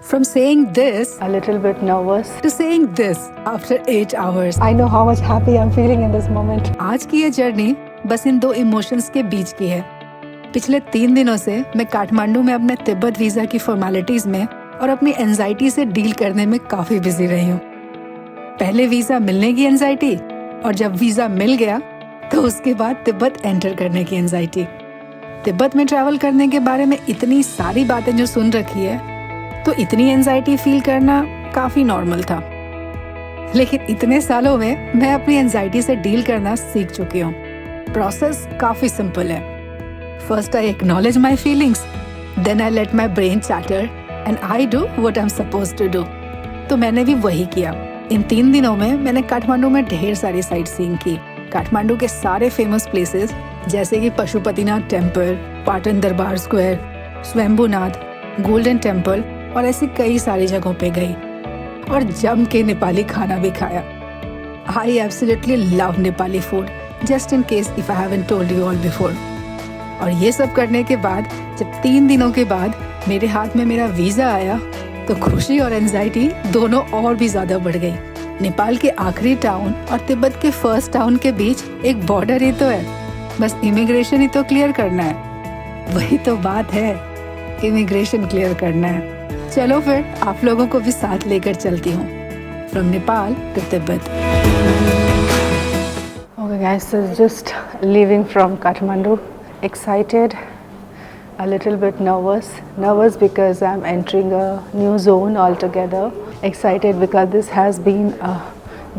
From saying this a little bit nervous to saying this after 8 hours. I know how much happy I'm feeling in this moment. आज की ये journey बस इन दो emotions के बीच की है। पिछले 3 दिनों से मैं काठमांडू में अपने तिब्बत वीजा की फॉर्मेलिटीज में और अपनी एंजाइटी से डील करने में काफी बिजी रही हूँ। पहले वीजा मिलने की एंजाइटी और जब वीजा मिल गया तो उसके बाद तिब्बत एंटर करने की एंजाइटी। तिब्बत में ट्रैवल करने के बारे में इतनी सारी बातें जो सुन रखी है तो इतनी एंजाइटी फील करना काफी नॉर्मल था, लेकिन इतने सालों में मैं अपनी एंजाइटी से डील करना सीख चुकी हूँ। प्रोसेस काफी सिंपल है। First I acknowledge my feelings, then I let my brain chatter and I do what I am supposed to do. तो मैंने भी वही किया। इन 3 दिनों में मैंने काठमांडू में ढेर सारी साइट सीइंग की। काठमांडू के सारे फेमस प्लेसेस जैसे कि Pashupatinath temple, Patan Durbar square, Swayambhunath, golden temple और ऐसी कई सारी जगहों पे गई और जम के नेपाली खाना भी खाया। I absolutely love Nepali food, just in case if I haven't told you all before. और ये सब करने के बाद जब 3 दिनों के बाद मेरे हाथ में मेरा वीजा आया तो खुशी और एंजाइटी दोनों और भी ज्यादा बढ़ गई। नेपाल के आखिरी टाउन और तिब्बत के फर्स्ट टाउन के बीच एक बॉर्डर ही तो है, बस इमिग्रेशन ही तो क्लियर करना है। वही तो बात है, इमिग्रेशन क्लियर करना है। चलो फिर आप लोगों को भी साथ लेकर चलती हूँ from Nepal to Tibet. Okay guys, so just leaving from Kathmandu. Excited, a little bit nervous because I'm entering a new zone altogether. Excited because this has been a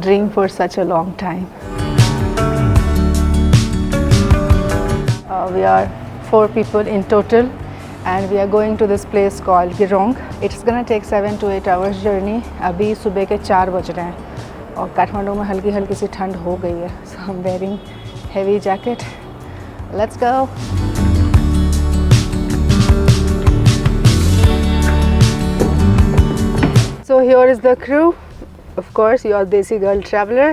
dream for such a long time. We are 4 people in total and we are going to this place called Girong. It's gonna take 7 to 8 hours journey. अभी सुबह के 4 बज रहे हैं और काठमांडू में हल्की हल्की सी ठंड हो गई है। So I'm wearing heavy jacket. Let's go. So here is the crew. Of course, your Desi girl traveler,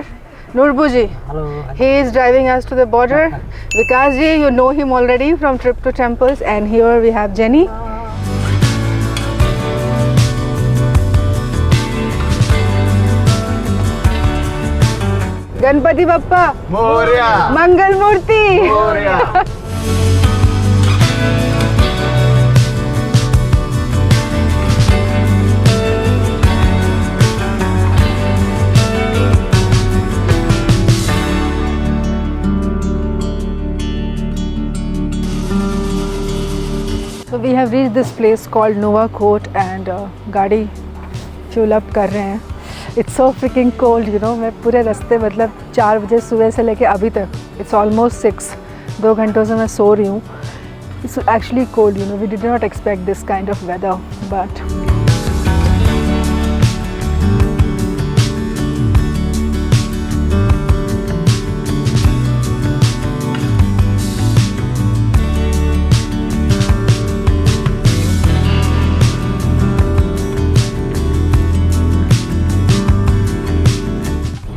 Nurbuji. Hello. He is driving us to the border. Vikas ji, you know him already from Trip to Temples, and here we have Jenny. Ganpati Bappa Morya, Mangal Murthy Morya. So we have reached this place called Nova Court and गाड़ी fuel up कर रहे हैं। It's so freaking cold, you know. मैं पूरे रास्ते मतलब 4 बजे सुबह से लेके अभी तक it's almost 6, 2 घंटों से मैं सो रही हूँ। It's actually cold, you know. We did not expect this kind of weather, but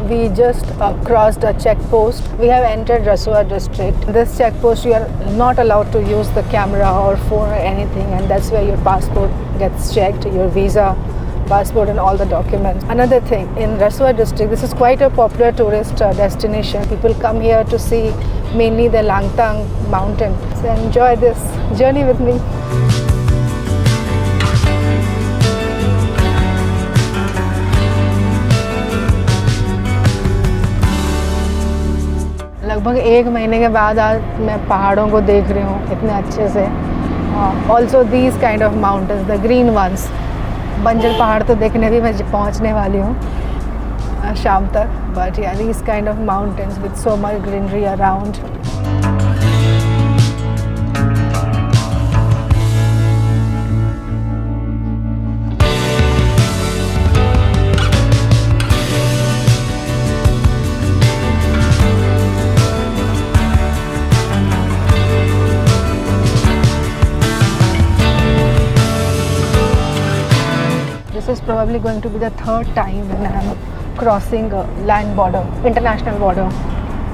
we just crossed a check post. We have entered Rasua district. This check post you are not allowed to use the camera or phone or anything, and that's where your passport gets checked, your visa, passport and all the documents. Another thing, in Rasua district, this is quite a popular tourist destination. People come here to see mainly the Langtang mountain. So enjoy this journey with me. लगभग 1 महीने के बाद आज मैं पहाड़ों को देख रही हूँ इतने अच्छे से। Also these kind of mountains, the green ones. बंजर पहाड़ तो देखने भी मैं पहुँचने वाली हूँ शाम तक, बट या these kind of mountains with so much greenery around. This is probably going to be the 3rd time when I am crossing a land border, international border.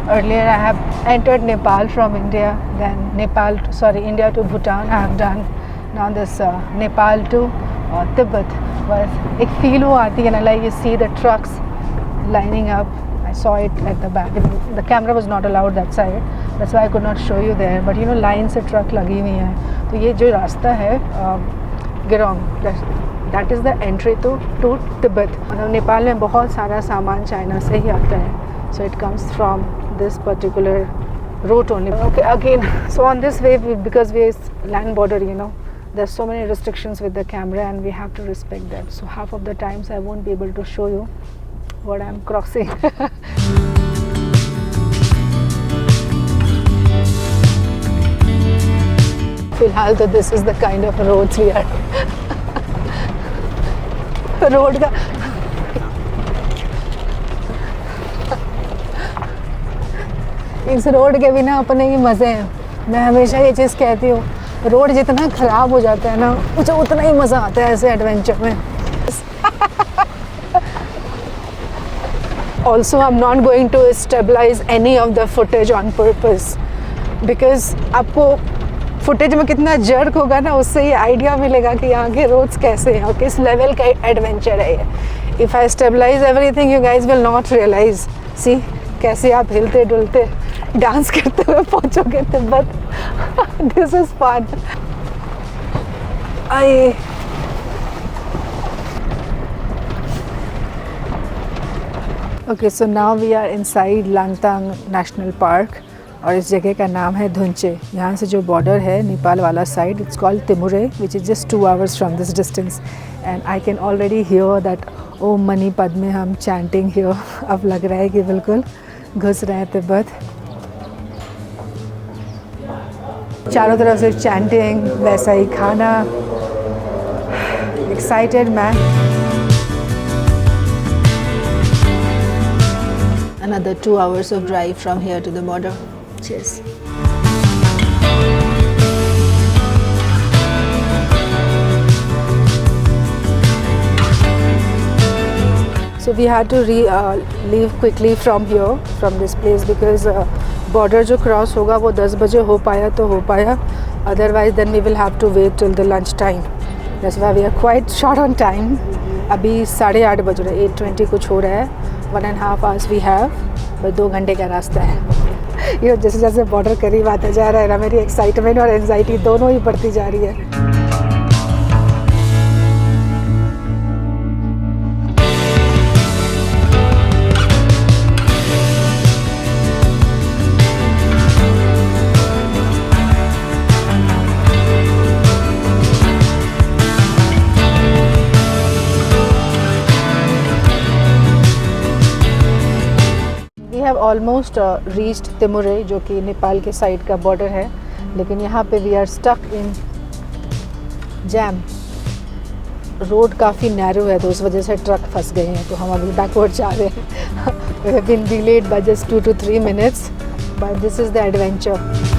Earlier I have entered Nepal from India, then India to Bhutan I have done. Now this Nepal to Tibet. बस एक feel वो आती है ना, like you see the trucks lining up. I saw it at the back. The camera was not allowed that side. That's why I could not show you there. But you know, line से truck लगी हुई हैं. तो ये जो रास्ता है गिरोंग, that is the entry to Tibet. और नेपाल में बहुत सारा सामान चाइना से ही आता है. So it comes from this particular route only. Okay, again, so on this way, because we is land border, you know, there's so many restrictions with the camera and we have to respect that. So half of the times I won't be able to show you what I'm crossing. फिलहाल तो this is the kind of roads we are. Road का इस road के बिना अपने ही मज़े हैं. मैं हमेशा ये चीज़ कहती हूँ, रोड जितना ख़राब हो जाता है ना, मुझे उतना ही मज़ा आता है ऐसे एडवेंचर में. Also, I'm not going to stabilize any of the footage on purpose because आपको फुटेज में कितना जर्क होगा ना, उससे ये आइडिया मिलेगा कि यहाँ के रोड्स कैसे हैं और किस लेवल का एडवेंचर है ये. If I stabilize everything you guys will not realize. See कैसे आप हिलते डुलते डांस करते हुए पहुँचोगे Tibet. This is fun. I okay, so now we are inside Langtang national park और इस जगह का नाम है धुंचे. यहाँ से जो बॉर्डर है नेपाल वाला side, it's called Timure, which is just 2 hours from this distance. And I can already hear that ओम मनी पद्मे हम चैंटिंग हियर. अब लग रहा है कि बिल्कुल घुस रहे हैं तिब्बत. चारों तरफ से चैंटिंग, वैसा ही खाना. Excited man. Another 2 hours of drive from here to the border. Cheers. So we had to leave quickly from here, from this place, because border जो cross होगा वो 10 बजे हो पाया तो हो पाया. Otherwise then we will have to wait till the lunch time. That's why we are quite short on time. अभी 8:30 बज रहे, 8:20 कुछ हो रहा है. 1.5 hours we have, बस 2 घंटे का रास्ता है. ये जैसे जैसे बॉर्डर करीब आता जा रहा है ना, मेरी एक्साइटमेंट और एंजाइटी दोनों ही बढ़ती जा रही है. हैव ऑलमोस्ट रीच्ड तिमुरे, जो कि नेपाल के साइड का बॉर्डर है. लेकिन यहाँ पे we are stuck in jam. Road काफ़ी नैरो है तो उस वजह से ट्रक फंस गए हैं, तो हम अभी बैकवर्ड जा रहे हैं. We have been delayed by just 2 to 3 minutes, but this is the adventure.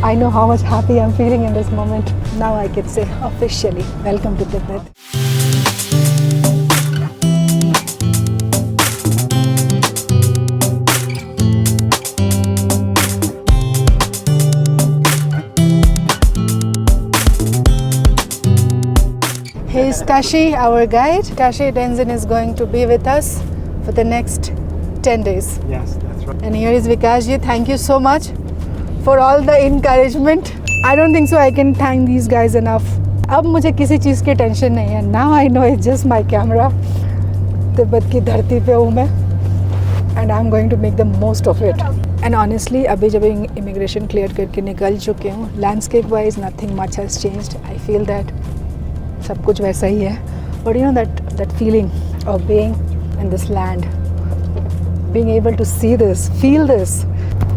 I know how much happy I'm feeling in this moment. Now I can say officially, welcome to Tibet. Here's Tashi, our guide. Tashi Tenzin is going to be with us for the next 10 days. Yes, that's right. And here is Vikash ji. Thank you so much for all the encouragement. I don't think so I can thank these guys enough. अब मुझे किसी चीज़ की tension नहीं है. Now I know it's just my camera. Tibet की धरती पे हूँ मैं, and I'm going to make the most of it. And honestly, अभी जब इमिग्रेशन क्लियर करके निकल चुके हूँ, landscape wise nothing much has changed. I feel that सब कुछ वैसा ही है. But you know that feeling of being in this land, being able to see this, feel this,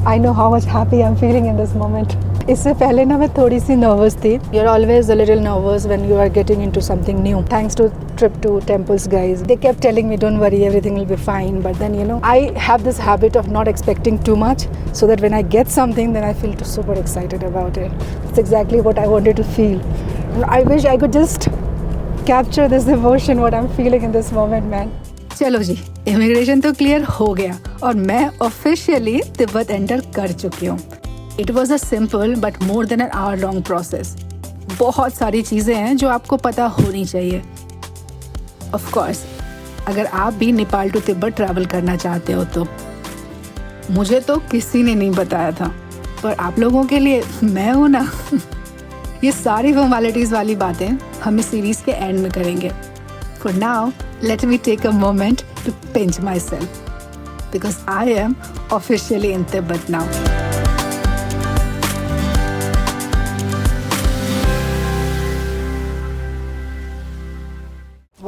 I know how much happy I'm feeling in this moment. इससे पहले ना मैं थोड़ी सी nervous थी. You're always a little nervous when you are getting into something new. Thanks to trip to temples guys, they kept telling me don't worry, everything will be fine. But then I have this habit of not expecting too much, so that when I get something, then I feel super excited about it. It's exactly what I wanted to feel. I wish I could just capture this emotion, what I'm feeling in this moment, man. चलो जी, immigration तो clear हो गया और मैं officially Tibet enter कर चुकी हूँ. It was a simple but more than an hour long process. बहुत सारी चीज़ें हैं जो आपको पता होनी चाहिए. ऑफ कोर्स अगर आप भी नेपाल टू तिब्बत ट्रैवल करना चाहते हो तो. मुझे तो किसी ने नहीं बताया था, पर आप लोगों के लिए मैं हूँ ना. ये सारी फॉर्मेलिटीज़ वाली बातें हम इस सीरीज़ के एंड में करेंगे. For now, let me take a moment to pinch myself because I am officially in Tibet now.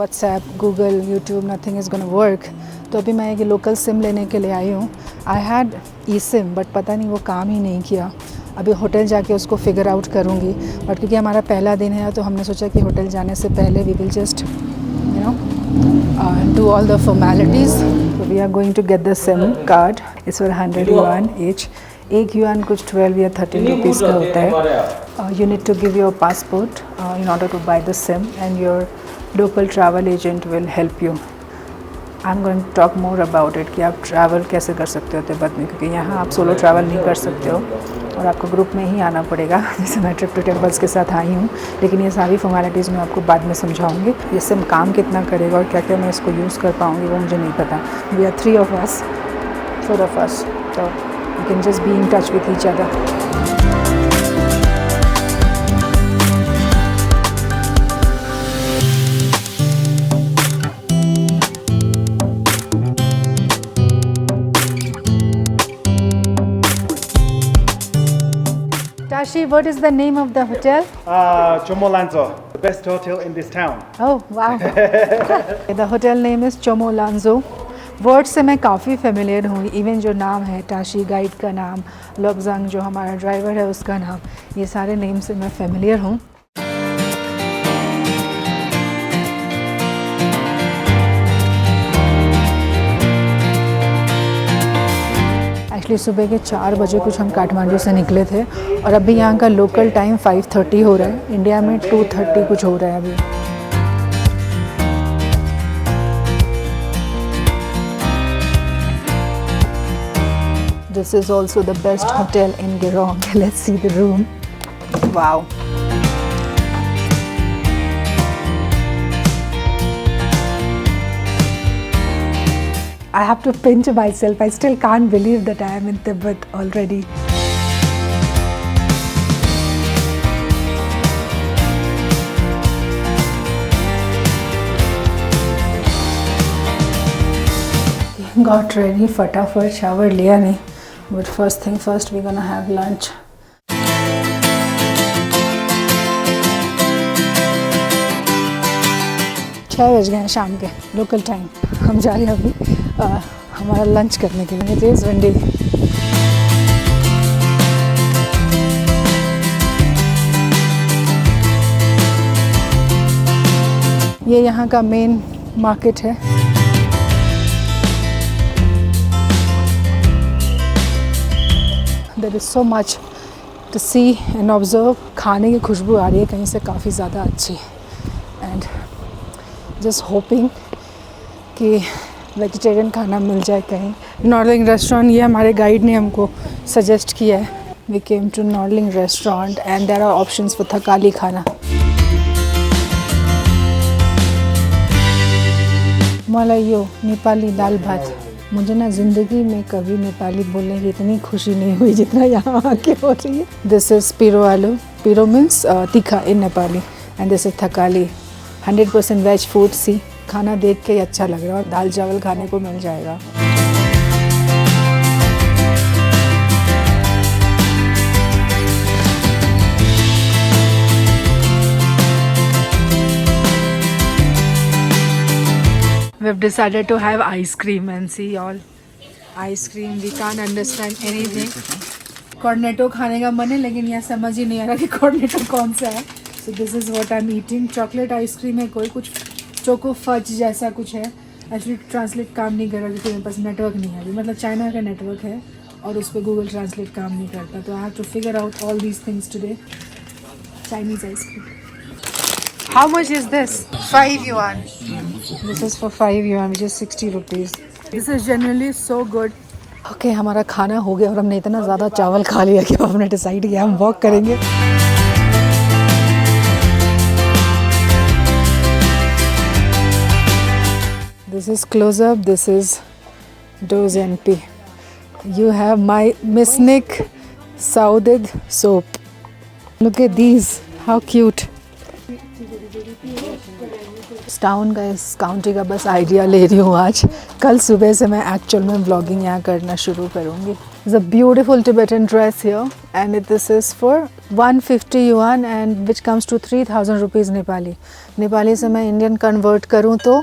WhatsApp, Google, YouTube, nothing is going to work. तो अभी मैं एक लोकल सिम लेने के लिए आई हूँ. I had eSIM but पता नहीं वो काम ही नहीं किया. अभी होटल जाके उसको फिगर आउट करूँगी. बट क्योंकि हमारा पहला दिन है तो हमने सोचा कि होटल जाने से पहले we will just do all the formalities. So we are going to get the SIM card. It's for 100 yuan each. एक yuan कुछ 12 या 13 rupees का होता है. You need to give your passport in order to buy the SIM, and your local travel agent will help you. I'm going to talk more about it कि आप travel कैसे कर सकते हो तिब्बत में, क्योंकि यहाँ आप सोलो ट्रैवल नहीं कर सकते हो और आपको ग्रुप में ही आना पड़ेगा. जैसे मैं ट्रिप टू टेम्पल्स के साथ आई हूँ, लेकिन ये सारी फॉर्मेलिटीज़ मैं आपको बाद में समझाऊंगी. ये सिम काम कितना करेगा और क्या क्या मैं इसको यूज़ कर पाऊँगी वो मुझे नहीं पता. We are 3 of us, 4 of us, so you can just be in touch with each other. Tashi, what is the name of the hotel? Chomolanzo, the best hotel in this town. Oh, wow. The hotel name is Chomolanzo. Word से मैं काफ़ी familiar हूँ. Even जो नाम है, Tashi guide का नाम, लोकजंग जो हमारा ड्राइवर है उसका नाम, ये सारे नेम से मैं फेमिलियर हूँ. एक्चुअली सुबह के 4 बजे कुछ हम काठमांडू से निकले थे और अभी यहाँ का लोकल टाइम 5:30 हो रहा है. इंडिया में 2:30 कुछ हो रहा है अभी. This is also the best hotel in Girong. Let's see the room. Wow. I have to pinch myself. I still can't believe that I am in Tibet already. Got ready, फटाफट shower लिया नहीं. But first thing first, we're gonna have lunch. छः बज गए हैं शाम के local time. हम जा रहे हैं अभी हमारा लंच करने के लिए. तेज़ वंडी. ये यहाँ का मेन मार्केट है. There is so much to see and observe. खाने की खुशबू आ रही है कहीं से काफ़ी ज़्यादा अच्छी. And just hoping कि वेजिटेरियन खाना मिल जाए कहीं. नॉर्लिंग रेस्टोरेंट, ये हमारे गाइड ने हमको सजेस्ट किया है. We came to Norling restaurant and there are options for Thakali khana. मलाइयो नेपाली दाल भात. मुझे ना ज़िंदगी में कभी नेपाली बोलने की इतनी खुशी नहीं हुई जितना यहाँ आके हो रही है. दिस इज़ पिरो आलू. Piro means teekha in Nepali. And this is Thakali. 100% veg food. See खाना देख के ही अच्छा लग रहा है और दाल चावल खाने को मिल जाएगा. We've decided to have ice cream and see all ice cream, we can't understand anything. Cornetto खाने का मन है लेकिन यहाँ समझ ही नहीं आ रहा कि कॉर्नेटो कौन सा है। So this is what I am eating. Chocolate ice cream है, कोई कुछ चोको फज जैसा कुछ है। एक्चुअली ट्रांसलेट काम नहीं कर रहा क्योंकि मेरे पास नेटवर्क नहीं है अभी, मतलब चाइना का नेटवर्क है और उस पर गूगल ट्रांसलेट काम नहीं करता, तो I have to figure out all these things today. Chinese ice cream. How much is this? 5 yuan. This is for 5 yuan, which is 60 rupees. This is generally so good. Okay, हमारा खाना हो गया और हमने इतना ज़्यादा चावल खा लिया कि अब हमने डिसाइड किया हम वॉक करेंगे। This is closeup, this is डोज एन पी। You have my Misnik Saudig soap. Look at these, how cute. इस टाउन का, इस काउंटी का बस आइडिया ले रही हूँ आज। कल सुबह से मैं एक्चुअल में ब्लॉगिंग यहाँ करना शुरू करूँगी। It's a beautiful Tibetan dress here and this is for 150 yuan and which comes to 3000 rupees Nepali. Nepali से मैं इंडियन कन्वर्ट करूँ तो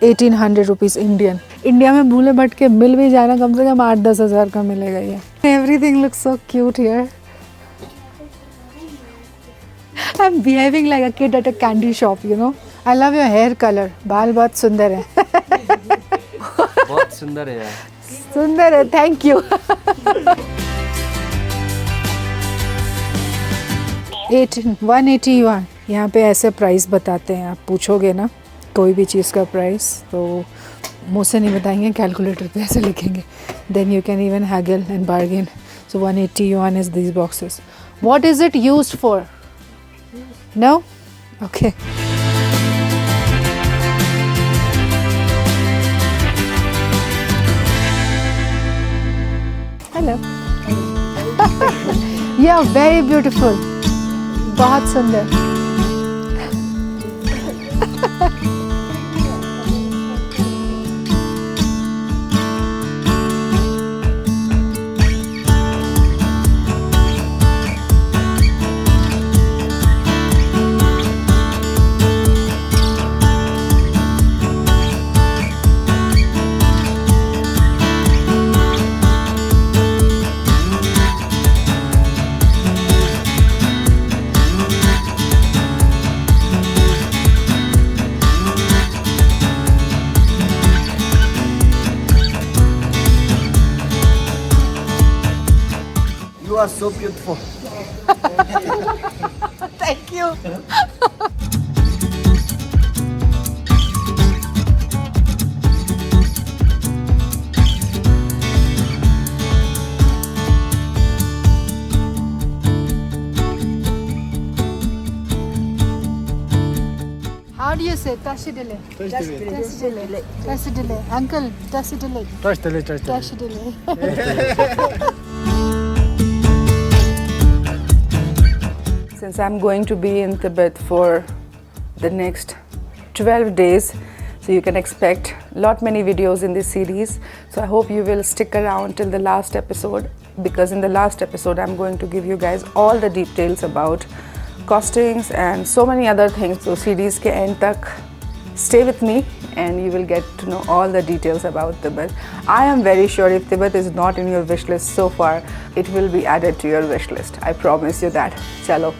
1800 रुपीज़ इंडियन। इंडिया में भूले भटके मिल भी जाना कम से कम 8-10 हज़ार का मिलेगा ये। Everything looks so cute here. I am behaving like a kid at a candy shop, you know. I love your hair colour, बाल बहुत सुंदर है। बहुत सुंदर है यार। सुंदर है, थैंक यू। 180 yuan। यहाँ पे ऐसे प्राइस बताते हैं, आप पूछोगे ना कोई भी चीज़ का प्राइस तो मुँह से नहीं बताएंगे, कैलकुलेटर पे ऐसे लिखेंगे। Then you can even haggle and bargain. So 180 yuan is this boxes. What is it used for? No? Okay. Hello. You are very beautiful, बहुत सुंदर। You are so beautiful. Thank you. How do you say Tashidile? Tashidile. Tashidile. Uncle, Tashidile. Tashidile. Since I'm going to be in Tibet for the next 12 days, so you can expect many videos in this series. So I hope you will stick around till the last episode, because in the last episode I'm going to give you guys all the details about costings and so many other things. So series ke end tak stay with me and you will get to know all the details about Tibet. I am very sure if Tibet is not in your wish list so far, it will be added to your wish list. I promise you that. Chalo.